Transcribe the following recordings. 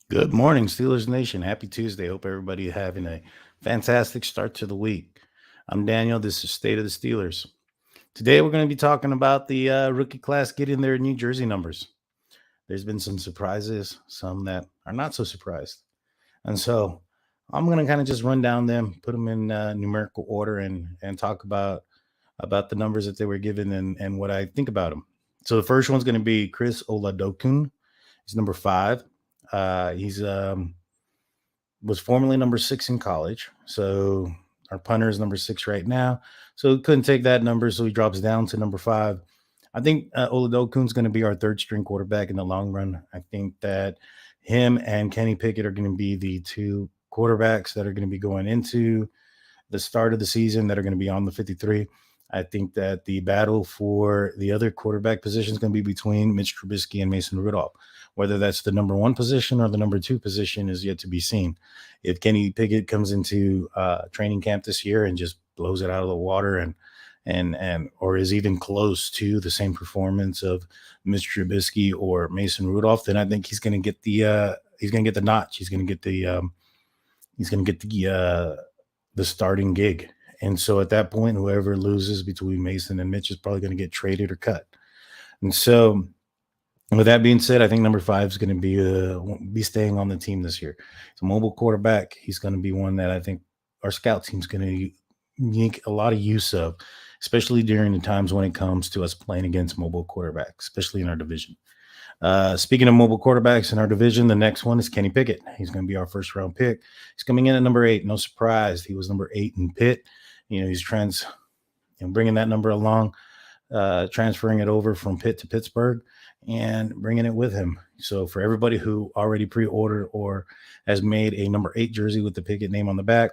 Good morning, Steelers Nation. Happy Tuesday. Hope everybody having a fantastic start to the week. I'm Daniel. This is State of the Steelers. Today we're going to be talking about the rookie class getting their new jersey numbers. There's been some surprises, some that are not so surprised. And so I'm going to kind of just run down them, put them in numerical order, and talk about the numbers that they were given and what I think about them. So the first one's going to be Chris Oladokun. He's number 5. He's was formerly number 6 in college. So our punter is number 6 right now. So he couldn't take that number, so he drops down to number 5. I think Oladokun's going to be our third string quarterback in the long run. I think that him and Kenny Pickett are going to be the two quarterbacks that are going to be going into the start of the season that are going to be on the 53. I think that the battle for the other quarterback position is going to be between Mitch Trubisky and Mason Rudolph. Whether that's the number 1 position or the number 2 position is yet to be seen. If Kenny Pickett comes into training camp this year and just blows it out of the water and or is even close to the same performance of Mitch Trubisky or Mason Rudolph, then I think he's going to get the notch. He's going to get the starting gig. And so at that point, whoever loses between Mason and Mitch is probably going to get traded or cut. And so, with that being said, I think number 5 is going to be staying on the team this year. It's a mobile quarterback. He's going to be one that I think our scout team's going to make a lot of use of, especially during the times when it comes to us playing against mobile quarterbacks, especially in our division. Speaking of mobile quarterbacks in our division, the next one is Kenny Pickett. He's going to be our first round pick. He's coming in at number 8. No surprise. He was number 8 in Pitt. He's bringing that number along, transferring it over from Pitt to Pittsburgh and bringing it with him. So for everybody who already pre-ordered or has made a number 8 jersey with the Pickett name on the back,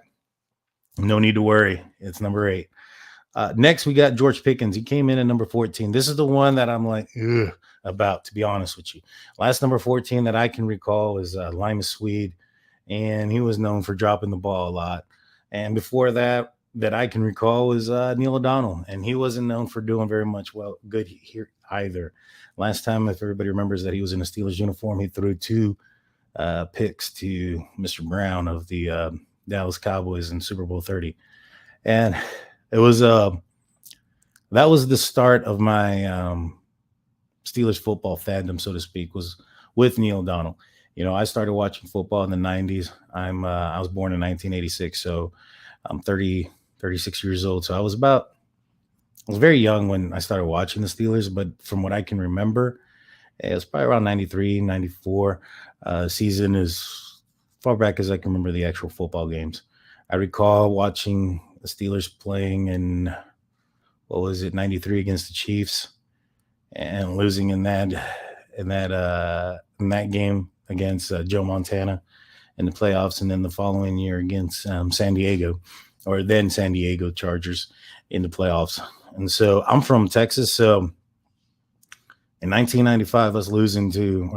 no need to worry. It's number 8. Next, we got George Pickens. He came in at number 14. This is the one that I'm like, about, to be honest with you. Last number 14 that I can recall is Lima Swede, and he was known for dropping the ball a lot. And before that I can recall was Neil O'Donnell, and he wasn't known for doing very much good here either. Last time, if everybody remembers that he was in a Steelers uniform, he threw 2 picks to Mr. Brown of the Dallas Cowboys in Super Bowl 30. And it was that was the start of my Steelers football fandom, so to speak, was with Neil O'Donnell. I started watching football in the 90s. I was born in 1986, so I'm 36 years old. So I was very young when I started watching the Steelers, but from what I can remember, it was probably around 93, 94. Season as far back as I can remember the actual football games. I recall watching the Steelers playing in, 93 against the Chiefs and losing in that game against Joe Montana in the playoffs, and then the following year against San Diego Chargers in the playoffs. And so I'm from Texas, so in 1995,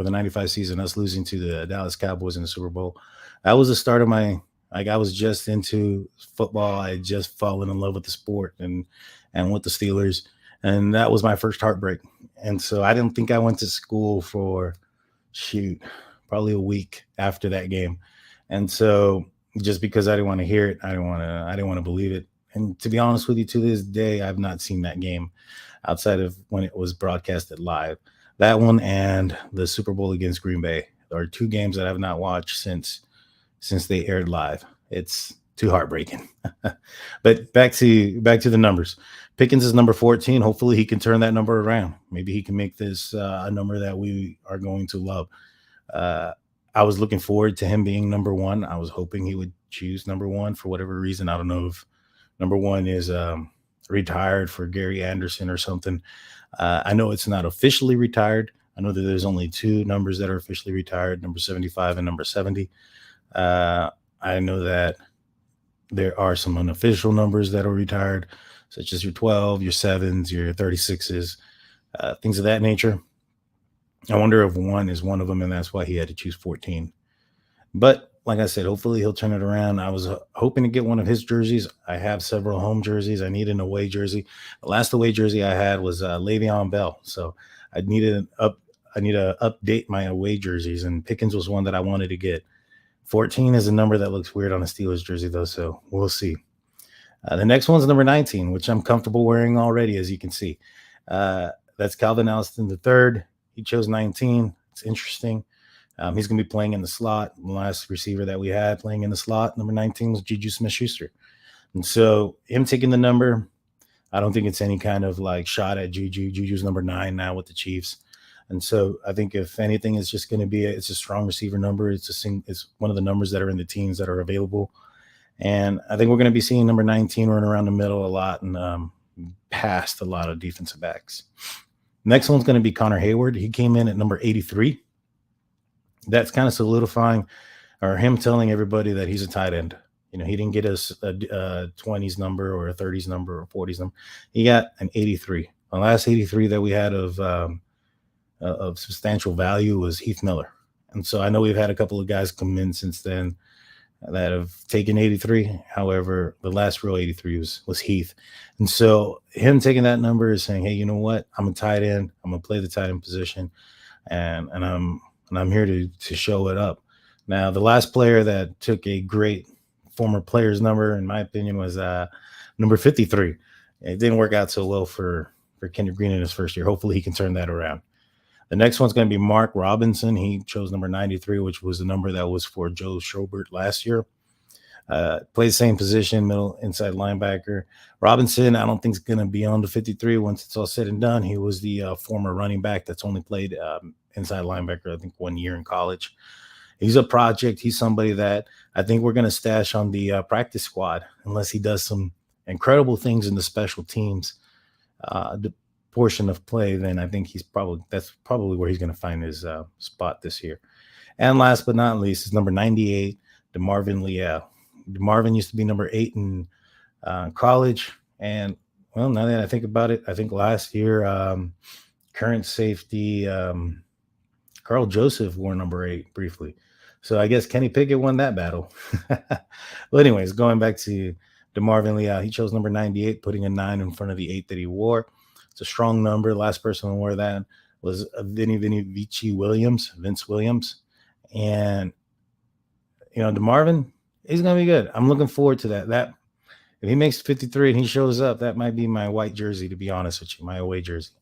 the 95 season, us losing to the Dallas Cowboys in the Super Bowl, that was the start of I was just into football. I had just fallen in love with the sport and with the Steelers, and that was my first heartbreak. And so I didn't think I went to school for, probably a week after that game. And so just because I didn't want to hear it, I didn't want to believe it. And to be honest with you, to this day, I've not seen that game outside of when it was broadcasted live. That one and the Super Bowl against Green Bay are 2 games that I've not watched since they aired live. It's too heartbreaking. But back to the numbers. Pickens is number 14. Hopefully he can turn that number around. Maybe he can make this a number that we are going to love. I was looking forward to him being number 1. I was hoping he would choose number 1 for whatever reason. I don't know if number 1 is retired for Gary Anderson or something. I know it's not officially retired. I know that there's only 2 numbers that are officially retired, number 75 and number 70. I know that there are some unofficial numbers that are retired, such as your 12, your 7s, your 36s, things of that nature. I wonder if 1 is one of them, and that's why he had to choose 14. But like I said, hopefully he'll turn it around. I was hoping to get one of his jerseys. I have several home jerseys. I need an away jersey. The last away jersey I had was Le'Veon Bell. So I needed update my away jerseys, and Pickens was one that I wanted to get. 14 is a number that looks weird on a Steelers jersey, though, so we'll see. The next one's number 19, which I'm comfortable wearing already, as you can see. That's Calvin Allison III. He chose 19. It's interesting. He's going to be playing in the slot. The last receiver that we had playing in the slot, number 19, was Juju Smith-Schuster. And so him taking the number, I don't think it's any kind of like shot at Juju. Juju's number 9 now with the Chiefs. And so I think if anything, it's just going to be it's a strong receiver number. It's one of the numbers that are in the teams that are available. And I think we're going to be seeing number 19 run around the middle a lot and past a lot of defensive backs. Next one's going to be Conor Hayward. He came in at number 83. That's kind of solidifying, or him telling everybody that he's a tight end. You know, he didn't get us a 20s number or a 30s number or 40s number. He got an 83. The last 83 that we had of substantial value was Heath Miller. And so I know we've had a couple of guys come in since then that have taken 83. However, the last real 83 was Heath. And so him taking that number is saying, hey, you know what? I'm a tight end. I'm going to play the tight end position. And I'm here to show it up. Now, the last player that took a great former player's number, in my opinion, was number 53. It didn't work out so well for Kendrick Green in his first year. Hopefully he can turn that around. The next one's going to be Mark Robinson. He chose number 93, which was the number that was for Joe Schobert last year. Plays the same position, middle inside linebacker. Robinson, I don't think is going to be on the 53 once it's all said and done. He was the former running back that's only played inside linebacker, I think, 1 year in college. He's a project. He's somebody that I think we're going to stash on the practice squad unless he does some incredible things in the special teams portion of play. Then I think that's probably where he's going to find his spot this year. And last but not least is number 98, DeMarvin Leal. DeMarvin used to be number 8 in college. And, well, now that I think about it, I think last year current safety Carl Joseph wore number 8 briefly. So I guess Kenny Pickett won that battle. Well, anyways, going back to DeMarvin Leal, he chose number 98, putting a 9 in front of the 8 that he wore. It's a strong number. The last person to wear that was Vince Williams. And, you know, DeMarvin, he's going to be good. I'm looking forward to that. If he makes 53 and he shows up, that might be my white jersey, to be honest with you, my away jersey.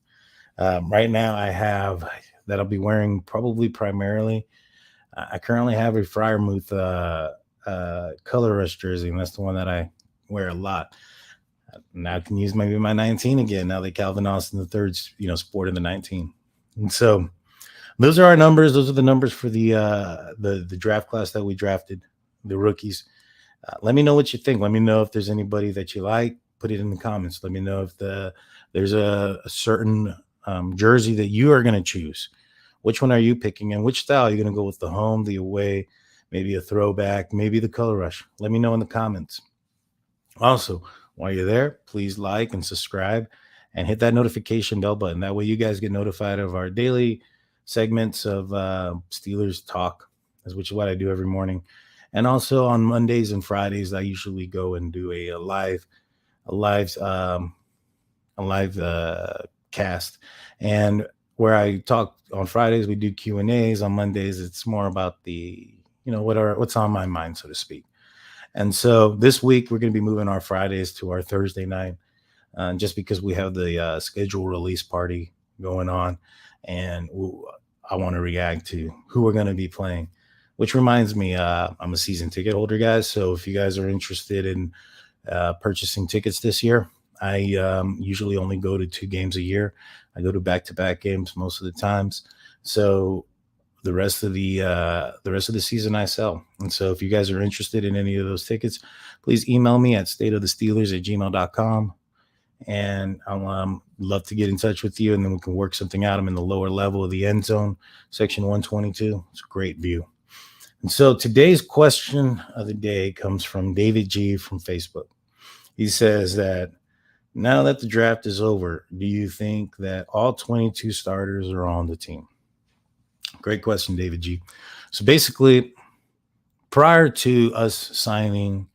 Right now I have that I'll be wearing probably primarily. I currently have a Freiermuth color rush jersey, and that's the one that I wear a lot. Now I can use maybe my 19 again, now that Calvin Austin III's, sporting the 19. And so those are our numbers. Those are the numbers for the draft class that we drafted, the rookies. Let me know what you think. Let me know if there's anybody that you like. Put it in the comments. Let me know if there's a certain jersey that you are going to choose. Which one are you picking, and which style are you going to go with? The home, the away, maybe a throwback, maybe the color rush? Let me know in the comments. Also, while you're there, please like and subscribe and hit that notification bell button. That way you guys get notified of our daily segments of Steelers talk, which is what I do every morning. And also on Mondays and Fridays, I usually go and do a live cast. And where I talk on Fridays, we do Q&As. On Mondays, it's more about what's on my mind, so to speak. And so this week, we're going to be moving our Fridays to our Thursday night, just because we have the schedule release party going on. And I want to react to who we're going to be playing, which reminds me, I'm a season ticket holder, guys. So if you guys are interested in purchasing tickets this year, I usually only go to 2 games a year. I go to back-to-back games most of the times. So the rest of the season I sell. And so if you guys are interested in any of those tickets, please email me at stateofthesteelers@gmail.com. And I'll love to get in touch with you, and then we can work something out. I'm in the lower level of the end zone, section 122. It's a great view. And so today's question of the day comes from David G from Facebook. He says that, now that the draft is over, do you think that all 22 starters are on the team? Great question, David G. So basically, prior to us signing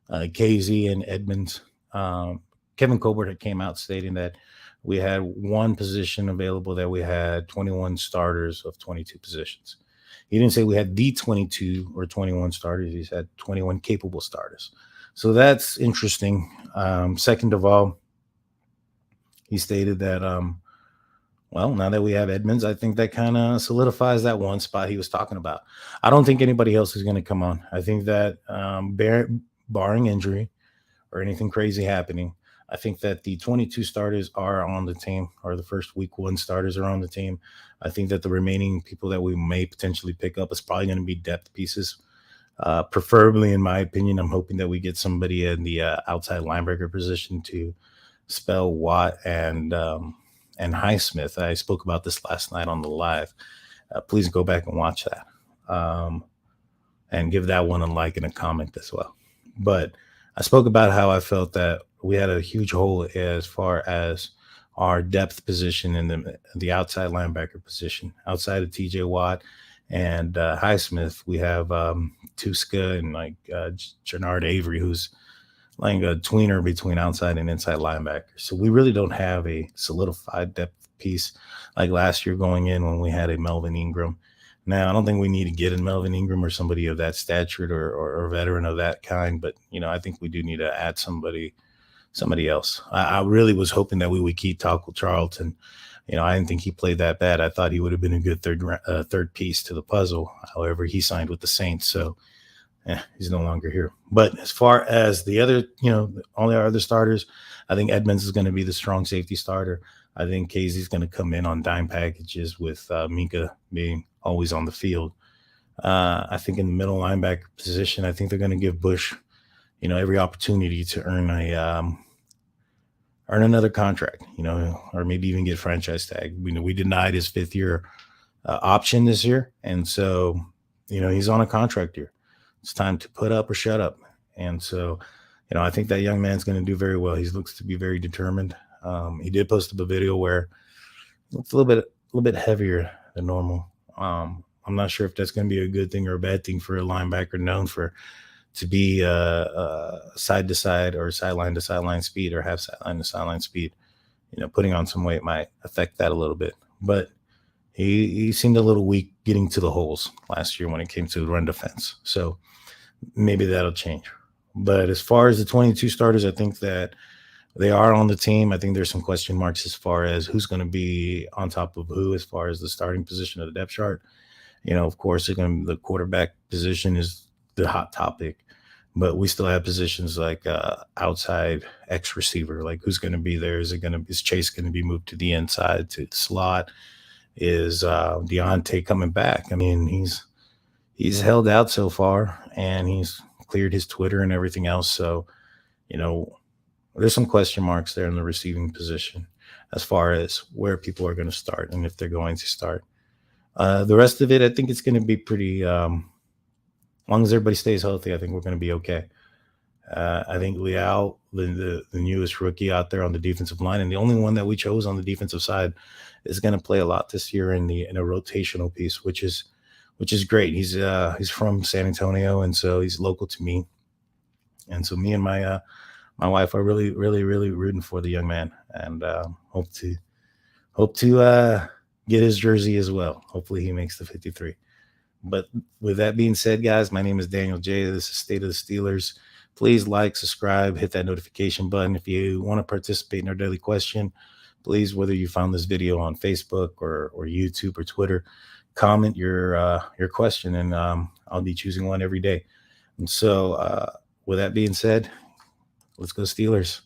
KZ and Edmonds, Kevin Colbert had came out stating that we had one position available that we had 21 starters of 22 positions. He didn't say we had the 22 or 21 starters. He said 21 capable starters. So that's interesting. Second of all, he stated that, well, now that we have Edmonds, I think that kind of solidifies that one spot he was talking about. I don't think anybody else is going to come on. I think that barring injury or anything crazy happening, I think that the 22 starters are on the team, or the first week one starters are on the team. I think that the remaining people that we may potentially pick up is probably going to be depth pieces. Preferably, in my opinion, I'm hoping that we get somebody in the outside linebacker position to spell Watt and Highsmith. I spoke about this last night on the live. Please go back and watch that, and give that one a like and a comment as well. But I spoke about how I felt that we had a huge hole as far as our depth position in the outside linebacker position. Outside of TJ Watt and Highsmith, we have Tuska and like Jernard Avery, who's like a tweener between outside and inside linebacker. So we really don't have a solidified depth piece like last year going in when we had a Melvin Ingram. Now, I don't think we need to get in Melvin Ingram or somebody of that stature or veteran of that kind, but I think we do need to add somebody else. I really was hoping that we would keep Taco Charlton. I didn't think he played that bad. I thought he would have been a good third piece to the puzzle. However, he signed with the Saints, so he's no longer here. But as far as the other, all the other starters, I think Edmonds is going to be the strong safety starter. I think Casey's going to come in on dime packages with Minka being always on the field. I think in the middle linebacker position, I think they're going to give Bush, every opportunity to earn another contract, or maybe even get franchise tag. We denied his 5th year option this year, and so he's on a contract year. It's time to put up or shut up. And so, I think that young man's going to do very well. He looks to be very determined. He did post up a video where it's a little bit heavier than normal. I'm not sure if that's going to be a good thing or a bad thing for a linebacker known to be side to side or sideline to sideline speed, or have sideline to sideline speed. Putting on some weight might affect that a little bit. But he seemed a little weak getting to the holes last year when it came to run defense. So maybe that'll change. But as far as the 22 starters, I think that they are on the team. I think there's some question marks as far as who's going to be on top of who as far as the starting position of the depth chart. Of course, the quarterback position is the hot topic, but we still have positions like outside X receiver. Like, who's going to be there? Is Chase going to be moved to the inside, to the slot? Is Deontay coming back? I mean, he's held out so far, and he's cleared his Twitter and everything else. So, there's some question marks there in the receiving position as far as where people are going to start and if they're going to start. The rest of it, I think it's going to be pretty, as long as everybody stays healthy, I think we're going to be okay. I think Leal, the newest rookie out there on the defensive line, and the only one that we chose on the defensive side, is going to play a lot this year in a rotational piece, which is great. He's from San Antonio, and so he's local to me. And so me and my wife are really, really, really rooting for the young man, and hope to get his jersey as well. Hopefully he makes the 53. But with that being said, guys, my name is Daniel J. This is State of the Steelers. Please like, subscribe, hit that notification button. If you want to participate in our daily question, please, whether you found this video on Facebook or YouTube or Twitter, comment your question, and I'll be choosing one every day. And so with that being said, let's go Steelers.